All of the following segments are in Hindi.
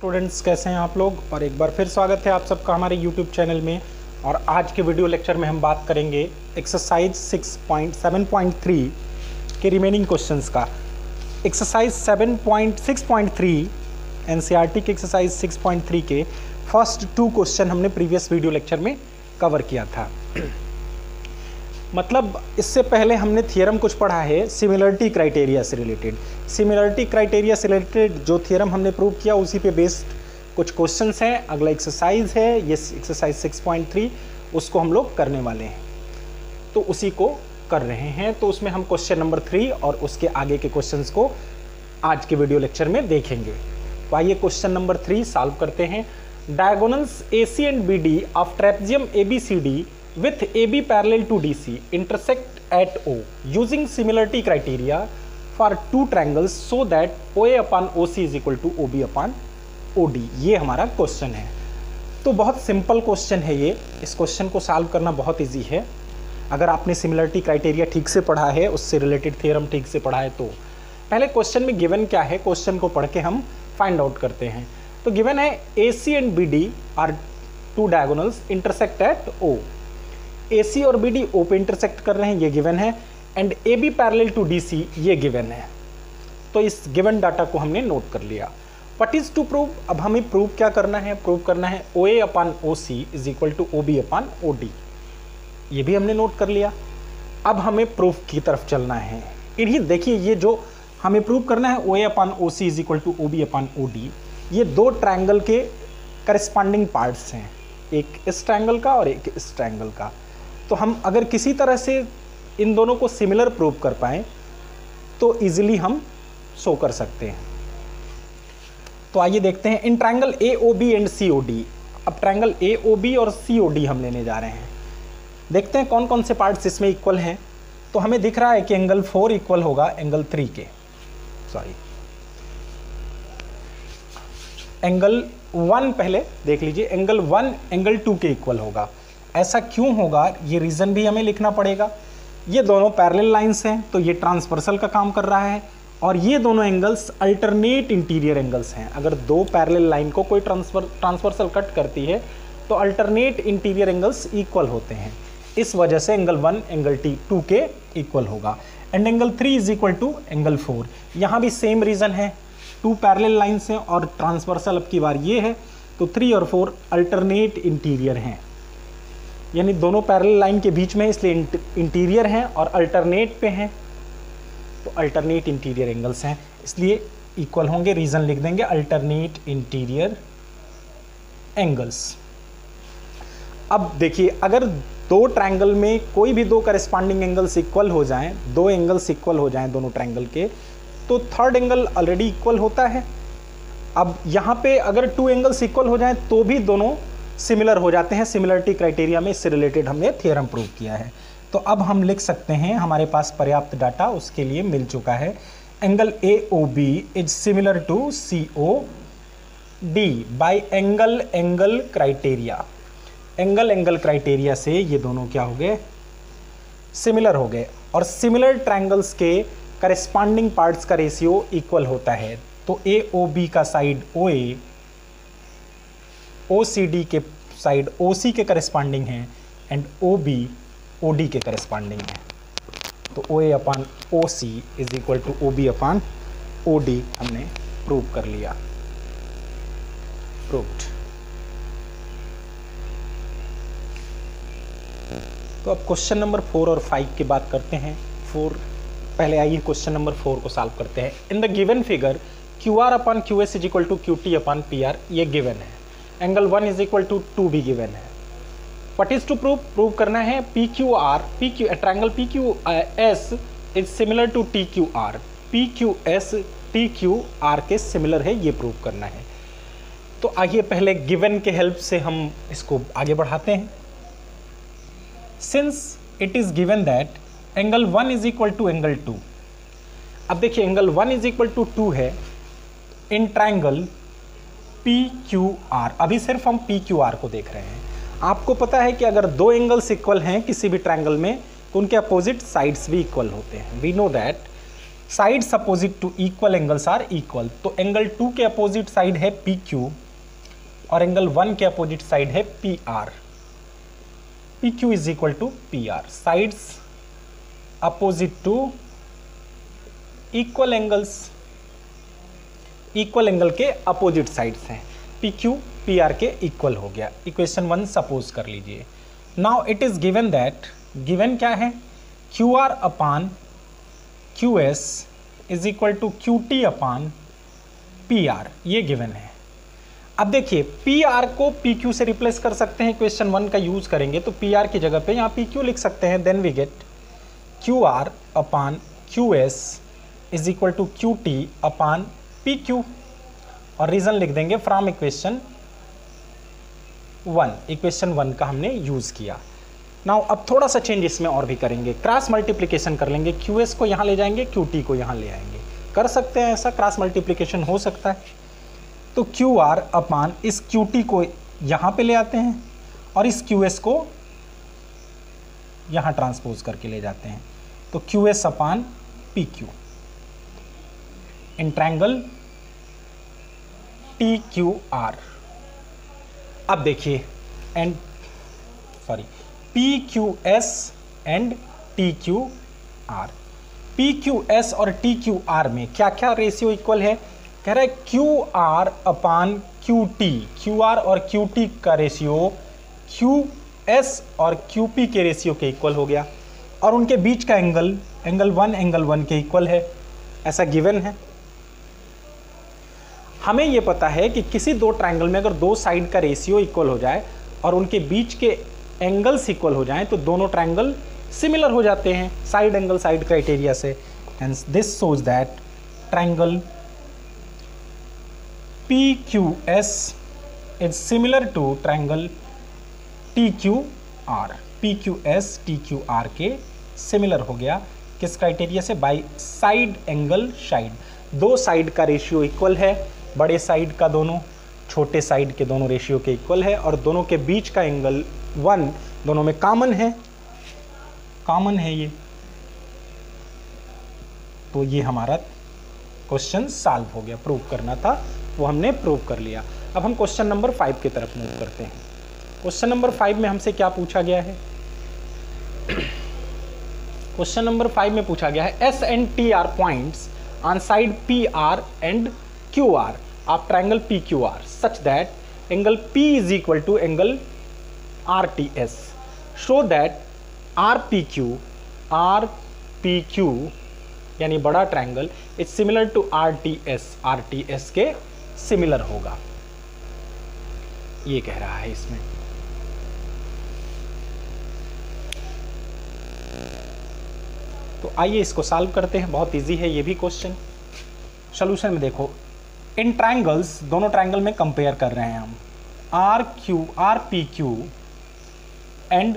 स्टूडेंट्स, कैसे हैं आप लोग। और एक बार फिर स्वागत है आप सबका हमारे YouTube चैनल में। और आज के वीडियो लेक्चर में हम बात करेंगे एक्सरसाइज 6.7.3 के रिमेनिंग क्वेश्चंस का। एक्सरसाइज 7.6.3 NCERT के एक्सरसाइज 6.3 के फर्स्ट 2 क्वेश्चन हमने प्रीवियस वीडियो लेक्चर में कवर किया था। मतलब इससे पहले हमने थियरम कुछ पढ़ा है सिमिलरिटी क्राइटेरिया से रिलेटेड। सिमिलरिटी क्राइटेरिया से रिलेटेड जो थियरम हमने प्रूव किया उसी पे बेस्ड कुछ क्वेश्चंस हैं। अगला एक्सरसाइज है ये एक्सरसाइज 6.3, उसको हम लोग करने वाले हैं, तो उसी को कर रहे हैं। तो उसमें हम क्वेश्चन नंबर 3 और उसके आगे के क्वेश्चंस को आज के वीडियो लेक्चर में देखेंगे। तो आइए क्वेश्चन नंबर 3 सॉल्व करते हैं। Diagonals AC and BD of trapezium ABCD with AB parallel to DC intersect at O using similarity criteria for two triangles so that OA upon OC is equal to OB upon OD। ये हमारा क्वेश्चन है। तो बहुत सिंपल क्वेश्चन है ये। इस क्वेश्चन को सॉल्व करना बहुत इजी है अगर आपने सिमिलरिटी क्राइटेरिया ठीक से पढ़ा है, उससे रिलेटेड थ्योरम ठीक से पढ़ा है। तो पहले क्वेश्चन में गिवन क्या है, क्वेश्चन को पढ़ के हम फाइंड आउट करते हैं। तो गिवन है AC and BD are two diagonals intersect at O। AC और BD O पे इंटरसेक्ट कर रहे हैं, ये गिवन है। And AB parallel to DC ये गिवन है। तो इस गिवन डाटा को हमने नोट कर लिया। व्हाट इज टू प्रूव, अब हमें प्रूव क्या करना है, प्रूव करना है OA upon OC is equal to OB upon OD। ये भी हमने नोट कर लिया। अब हमें प्रूफ की तरफ चलना है। इन्हीं देखिए, ये जो हमें प्रूव करना है OA upon OC is equal to OB upon OD, ये दो ट्रायंगल के करस्पॉन्डिंग पार्ट्स हैं, एक इस ट्रायंगल का और एक इस ट्रायंगल का। तो हम अगर किसी तरह से इन दोनों को सिमिलर प्रूव कर पाएँ तो इजीली हम शो कर सकते हैं। तो आइए देखते हैं in triangle AOB and COD। अब ट्रायंगल AOB और COD हम लेने जा रहे हैं। देखते हैं कौन कौन से पार्ट्स इसमें इक्वल हैं। तो हमें दिख रहा है कि एंगल 4 इक्वल होगा एंगल 3 के, सॉरी एंगल 1 पहले देख लीजिए, एंगल 1 एंगल 2 के इक्वल होगा। ऐसा क्यों होगा, ये रीज़न भी हमें लिखना पड़ेगा। ये दोनों पैरेलल लाइंस हैं तो ये ट्रांसवर्सल का काम कर रहा है, और ये दोनों एंगल्स अल्टरनेट इंटीरियर एंगल्स हैं। अगर दो पैरेलल लाइन को कोई ट्रांसवर्सल कट करती है तो अल्टरनेट इंटीरियर एंगल्स इक्वल होते हैं। इस वजह से एंगल 1 एंगल 2 के इक्वल होगा। And angle 3 is equal to angle 4। यहाँ भी सेम रीज़न है, 2 पैरेलल लाइन्स हैं और ट्रांसवर्सल अब की बार ये है, तो 3 और 4 अल्टरनेट इंटीरियर हैं, यानी दोनों पैरेलल लाइन के बीच में, इसलिए इंटीरियर हैं और अल्टरनेट पे हैं, तो अल्टरनेट इंटीरियर एंगल्स हैं, इसलिए इक्वल होंगे। रीज़न लिख देंगे अल्टरनेट इंटीरियर एंगल्स। अब देखिए, अगर दो ट्रायंगल में कोई भी दो करस्पॉन्डिंग एंगल्स इक्वल हो जाएं, दो एंगल्स इक्वल हो जाएं दोनों ट्रायंगल के, तो थर्ड एंगल ऑलरेडी इक्वल होता है। अब यहाँ पे अगर 2 एंगल्स इक्वल हो जाएं तो भी दोनों सिमिलर हो जाते हैं। सिमिलरिटी क्राइटेरिया में इससे रिलेटेड हमने थ्योरम प्रूव किया है। तो अब हम लिख सकते हैं, हमारे पास पर्याप्त डाटा उसके लिए मिल चुका है। Angle AOB is similar to COD by angle angle criteria. Angle angle criteria से ये दोनों क्या हो गए, सिमिलर हो गए। और सिमिलर ट्रायंगल्स के करस्पॉन्डिंग पार्ट्स का रेशियो इक्वल होता है। तो AOB का साइड OA OCD के साइड OC के करस्पॉन्डिंग हैं, एंड OB OD के करस्पॉन्डिंग है। तो OA upon OC is equal to OB upon OD हमने प्रूव कर लिया, प्रूव्ड। तो अब क्वेश्चन नंबर 4 और 5 की बात करते हैं। 4 पहले आइए क्वेश्चन नंबर 4 को सॉल्व करते हैं। In the given figure QR upon QS is equal to QT upon PR ये गिवन है। एंगल 1 इज इक्वल टू 2 भी गिवन है। व्हाट इज टू प्रूव करना है PQR, triangle PQS is similar to TQR। PQS TQR के सिमिलर है, ये प्रूव करना है। तो आइए पहले गिवन के हेल्प से हम इसको आगे बढ़ाते हैं। Since it is given that angle 1 is equal to angle 2। अब देखिए एंगल 1 इज इक्वल टू 2 है इन ट्रायंगल PQR। अभी सिर्फ हम PQR को देख रहे हैं। आपको पता है कि अगर दो एंगल्स इक्वल हैं किसी भी ट्रायंगल में तो उनके अपोजिट साइड्स भी इक्वल होते हैं। We know that sides opposite to equal angles are equal, तो एंगल 2 के अपोजिट साइड है PQ और एंगल 1 के अपोजिट साइड है PR। PQ is equal to PR, sides opposite to equal angles, equal angle के अपोजिट साइड्स हैं, PQ PR के इक्वल हो गया। इक्वेशन 1 सपोज कर लीजिए। Now it is given that, given क्या है, QR upon QS is equal to QT upon PR, ये गिवन है। अब देखिए PR को PQ से रिप्लेस कर सकते हैं, इक्वेशन 1 का यूज करेंगे तो PR की जगह पे यहाँ PQ लिख सकते हैं, then we get QR upon QS is equal to QT upon PQ, और रीजन लिख देंगे फ्रॉम इक्वेशन 1, इक्वेशन 1 का हमने यूज किया। नाउ अब थोड़ा सा चेंज इसमें और भी करेंगे, क्रॉस मल्टीप्लिकेशन कर लेंगे, QS को यहाँ ले जाएंगे, QT को यहाँ ले आएंगे, कर सकते हैं ऐसा, क्रॉस मल्टीप्लिकेशन हो सकता है। तो QR अपान इस QT को यहाँ पे ले आते हैं और इस QS को यहाँ ट्रांसपोज करके ले जाते हैं, तो QS upon PQ in triangle TQR। अब देखिए PQS एंड TQR, PQS और TQR में क्या क्या रेशियो इक्वल है, कह रहा है QR अपान QT, QR और QT का रेशियो QS और QP के रेशियो के इक्वल हो गया, और उनके बीच का एंगल 1 के इक्वल है, ऐसा गिवन है। हमें ये पता है कि किसी दो ट्रायंगल में अगर दो साइड का रेशियो इक्वल हो जाए और उनके बीच के एंगल्स इक्वल हो जाएं तो दोनों ट्रायंगल सिमिलर हो जाते हैं साइड एंगल साइड क्राइटेरिया से, and this shows that triangle PQS is similar to triangle TQR। PQS TQR के सिमिलर हो गया, किस क्राइटेरिया से, बाय साइड एंगल साइड, दो साइड का रेशियो इक्वल है, बड़े साइड का दोनों, छोटे साइड के दोनों रेशियो के इक्वल है, और दोनों के बीच का एंगल 1 दोनों में कॉमन है ये। तो ये हमारा क्वेश्चन सॉल्व हो गया, प्रूव करना था वो हमने प्रूव कर लिया। अब हम क्वेश्चन नंबर 5 की तरफ मूव करते हैं। क्वेश्चन नंबर 5 में हमसे क्या पूछा गया है, क्वेश्चन नंबर 5 में पूछा गया है S and T are points on side PR and QR of triangle PQR such that angle P is equal to angle RTS. Show that RPQ यानी बड़ा triangle is similar to RTS के सिमिलर होगा, ये कह रहा है इसमें। तो आइए इसको सॉल्व करते हैं, बहुत इजी है ये भी क्वेश्चन। सॉल्यूशन में देखो, इन ट्रायंगल्स, दोनों ट्रायंगल में कंपेयर कर रहे हैं हम, RPQ एंड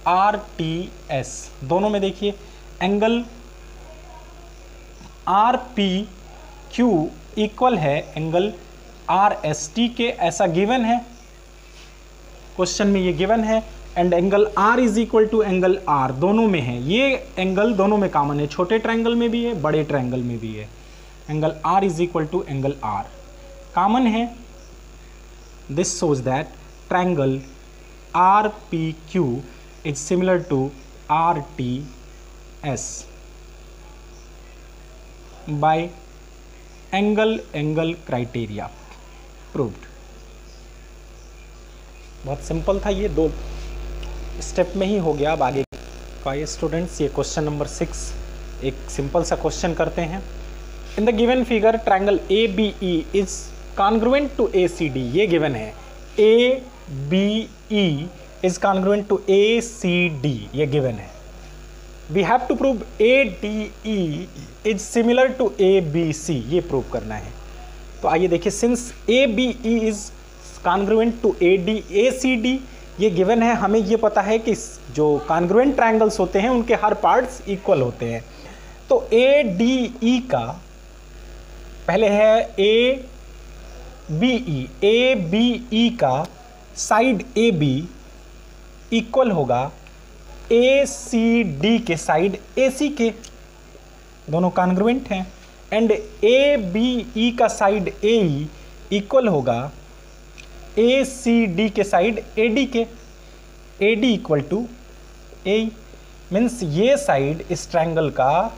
RTS, दोनों में देखिए एंगल RPQ इक्वल है एंगल RST के, ऐसा गिवन है क्वेश्चन में, ये गिवन है, and angle R is equal to angle R, दोनों में है, ये एंगल दोनों में कॉमन है, छोटे ट्रायंगल में भी है, बड़े ट्रायंगल में भी है, angle R is equal to angle R common है। This shows that triangle RPQ is similar to RTS by angle criteria proved. बहुत सिंपल था, ये 2 स्टेप में ही हो गया। अब आगे का ये स्टूडेंट्स, ये क्वेश्चन नंबर 6 एक सिंपल सा क्वेश्चन करते हैं। In the given figure triangle ABE is congruent to ACD, ये गिवन है, ABE is congruent to ACD, ये गिवन है। We have to prove ADE is similar to ABC, ये प्रूव करना है। तो आइए देखिए, since ABE is congruent to ACD, ये गिवन है, हमें ये पता है कि जो कॉन्ग्रुएंट ट्रायंगल्स होते हैं उनके हर पार्ट्स इक्वल होते हैं। तो ADE का पहले है ABE का साइड AB इक्वल होगा ACD के साइड AC के, दोनों कॉन्ग्रुएंट हैं। एंड ए बी ई का साइड ए ई इक्वल होगा ए सी डी के साइड ए डी के, A D equal to A, means ये साइड इस ट्रायंगल का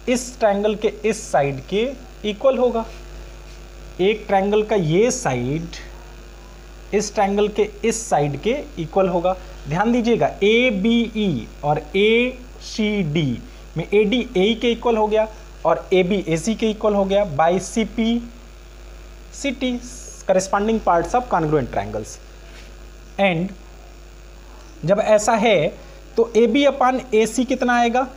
इस ट्रायंगल के इस साइड के इक्वल होगा। एक ट्रायंगल का ये साइड इस ट्रायंगल के इस साइड के इक्वल होगा। ध्यान दीजिएगा, ए बी ई और ए सी डी में ए डी ए के इक्वल हो गया और ए बी ए सी के इक्वल हो गया by C P C T, corresponding parts of congruent triangles. And जब ऐसा है तो ए बी अपान ए सी कितना आएगा,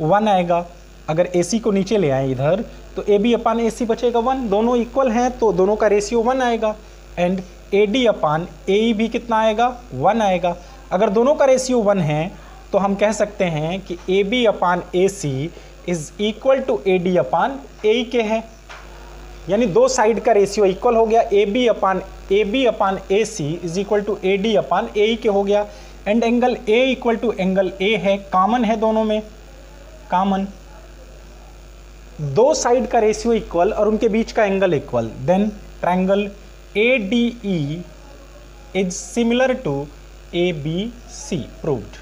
1 आएगा। अगर ए सी को नीचे ले आए इधर तो ए बी अपान ए सी बचेगा 1, दोनों इक्वल हैं तो दोनों का रेशियो 1 आएगा। And A D upon A ई भी कितना आएगा, 1 आएगा। अगर दोनों का रेशियो 1 है तो हम कह सकते हैं कि A B upon A C is equal to A D upon A E के है, यानी दो साइड का रेशियो इक्वल हो गया। A B upon A C is equal to A D upon A E के हो गया। And angle A equal to angle A है, कॉमन है दोनों में, कॉमन, दो साइड का रेशियो इक्वल और उनके बीच का angle equal, then triangle A D E is similar to A B C, proved.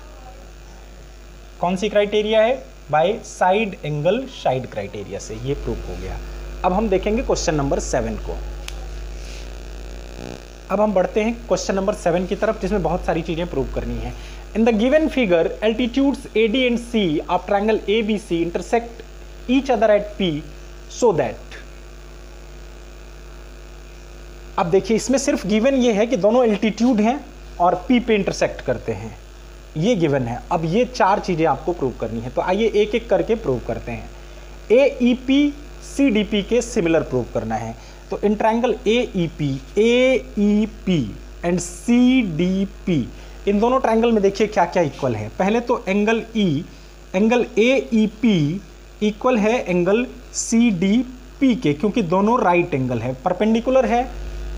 कौन सी क्राइटेरिया है, by side angle side criteria से ये प्रूव हो गया। अब हम देखेंगे क्वेश्चन नंबर 7 को। अब हम बढ़ते हैं क्वेश्चन नंबर 7 की तरफ, जिसमें बहुत सारी चीजें प्रूव करनी है। In the given figure altitudes A D and C of triangle A B C intersect each other at P so that. अब देखिए, इसमें सिर्फ गिवन ये है कि दोनों एल्टीट्यूड हैं और पी पे इंटरसेक्ट करते हैं, ये गिवन है। अब ये चार चीजें आपको प्रूव करनी है, तो आइए एक एक करके प्रूव करते हैं। A E P C D P के सिमिलर प्रूव करना है। तो इन triangle A E P and C D P, इन दोनों ट्रायंगल में देखिए क्या क्या इक्वल है। पहले तो angle A E P equal है एंगल सी डी पी के, क्योंकि दोनों राइट एंगल है, परपेंडिकुलर है,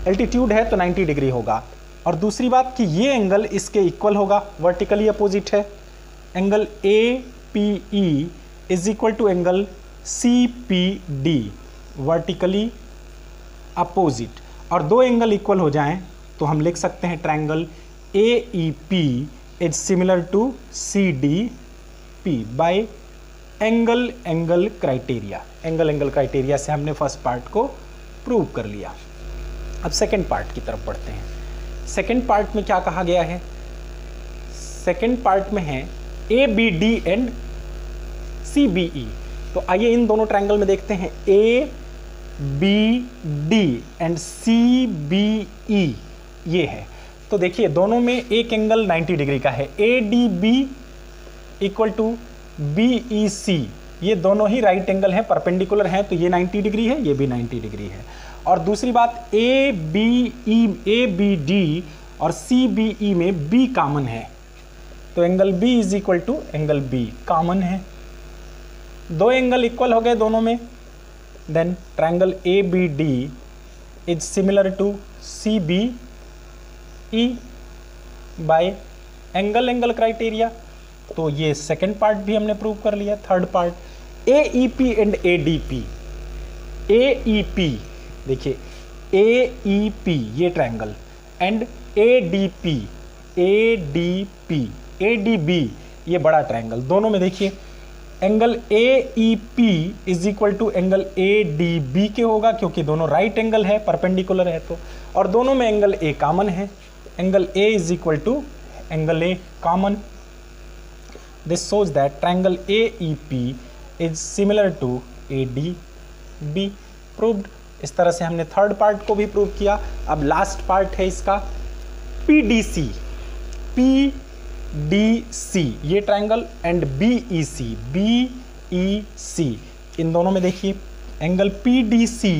एल्टीट्यूड है तो 90 डिग्री होगा। और दूसरी बात कि ये एंगल इसके इक्वल होगा, वर्टिकली अपोजिट है। Angle A P E is equal to angle C P D, vertically opposite. और दो एंगल इक्वल हो जाएं तो हम लिख सकते हैं triangle A E P is similar to C D P by angle criteria. Angle criteria से हमने फर्स्ट पार्ट को प्रूव कर लिया। अब सेकेंड पार्ट की तरफ बढ़ते हैं। सेकेंड पार्ट में क्या कहा गया है, सेकेंड पार्ट में है A B D and C B E. तो आइए इन दोनों ट्रायंगल में देखते हैं, A B D and C B E ये है। तो देखिए दोनों में एक एंगल 90 डिग्री का है, A D B equal to B E C, ये दोनों ही राइट एंगल हैं, परपेंडिकुलर हैं, तो ये 90 डिग्री है, ये भी 90 डिग्री है। और दूसरी बात, ए बी डी और सी बी ई में बी कॉमन है, तो angle B is equal to angle B common है। दो एंगल इक्वल हो गए दोनों में, then triangle A B D is similar to C B E by angle criteria. तो ये सेकेंड पार्ट भी हमने प्रूव कर लिया। Third part, A E P and A D P. A E P देखिए, ए ई पी ये triangle and A D B ये बड़ा ट्रायंगल, दोनों में देखिए angle A E P is equal to angle A D B के होगा, क्योंकि दोनों राइट एंगल है, परपेंडिकुलर है तो, और दोनों में एंगल ए कॉमन है, angle A is equal to angle A common. This shows that triangle AEP is similar to ADB, proved। इस तरह से हमने थर्ड पार्ट को भी प्रूव किया। अब लास्ट पार्ट है इसका PDC ये ट्रायंगल एंड BEC इन दोनों में देखिए एंगल PDC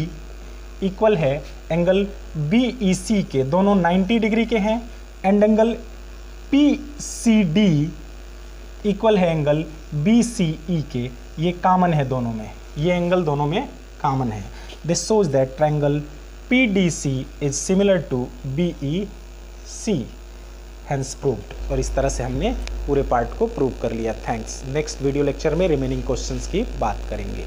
इक्वल है एंगल BEC के, दोनों 90 डिग्री के हैं। एंड एंगल PCD इक्वल है एंगल BCE के, ये कॉमन है दोनों में, ये एंगल दोनों में कॉमन है। This shows that triangle PDC is similar to BEC, hence proved. और इस तरह से हमने पूरे पार्ट को प्रूव कर लिया। थैंक्स। नेक्स्ट वीडियो लेक्चर में रिमेनिंग क्वेश्चंस की बात करेंगे।